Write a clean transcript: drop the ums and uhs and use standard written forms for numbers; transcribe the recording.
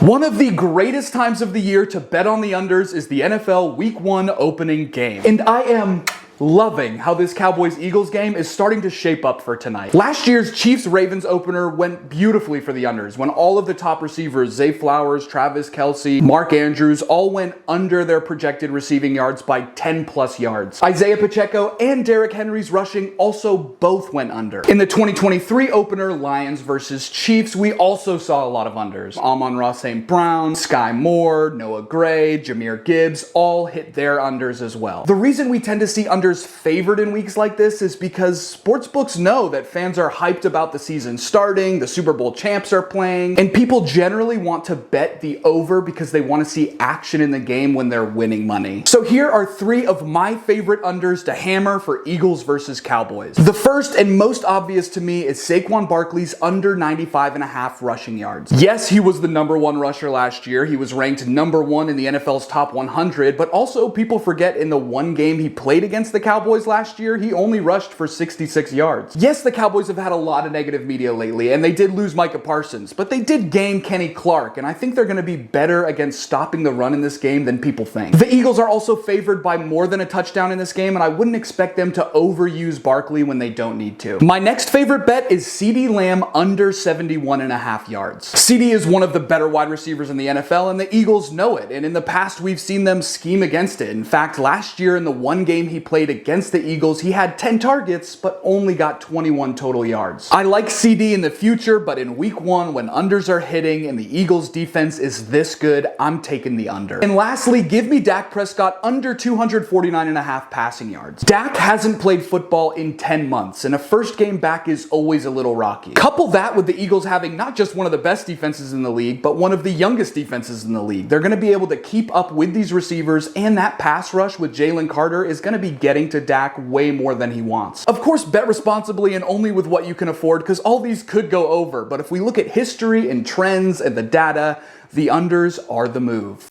One of the greatest times of the year to bet on the unders is the NFL Week 1 opening game. And I am loving how this Cowboys-Eagles game is starting to shape up for tonight. Last year's Chiefs-Ravens opener went beautifully for the unders when all of the top receivers, Zay Flowers, Travis Kelce, Mark Andrews, all went under their projected receiving yards by 10 plus yards. Isaiah Pacheco and Derrick Henry's rushing also both went under. In the 2023 opener, Lions versus Chiefs, we also saw a lot of unders. Amon-Ra St. Brown, Sky Moore, Noah Gray, Jahmyr Gibbs all hit their unders as well. The reason we tend to see unders favored in weeks like this is because sportsbooks know that fans are hyped about the season starting, the Super Bowl champs are playing, and people generally want to bet the over because they want to see action in the game when they're winning money. So here are three of my favorite unders to hammer for Eagles versus Cowboys. The first and most obvious to me is Saquon Barkley's under 95.5 rushing yards. Yes, he was the #1 rusher last year. He was ranked #1 in the NFL's top 100, but also people forget in the one game he played against the Cowboys last year, he only rushed for 66 yards. Yes, the Cowboys have had a lot of negative media lately, and they did lose Micah Parsons, but they did gain Kenny Clark, and I think they're going to be better against stopping the run in this game than people think. The Eagles are also favored by more than a touchdown in this game, and I wouldn't expect them to overuse Barkley when they don't need to. My next favorite bet is CeeDee Lamb under 71.5 yards. CeeDee is one of the better wide receivers in the NFL, and the Eagles know it, and in the past we've seen them scheme against it. In fact, last year in the one game he played against the Eagles, he had 10 targets, but only got 21 total yards. I like CeeDee in the future, but in week 1, when unders are hitting and the Eagles defense is this good, I'm taking the under. And lastly, give me Dak Prescott under 249.5 passing yards. Dak hasn't played football in 10 months, and a first game back is always a little rocky. Couple that with the Eagles having not just one of the best defenses in the league, but one of the youngest defenses in the league. They're going to be able to keep up with these receivers, and that pass rush with Jalen Carter is going to be getting to Dak way more than he wants. Of course, bet responsibly and only with what you can afford, because all these could go over, but if we look at history and trends and the data, the unders are the move.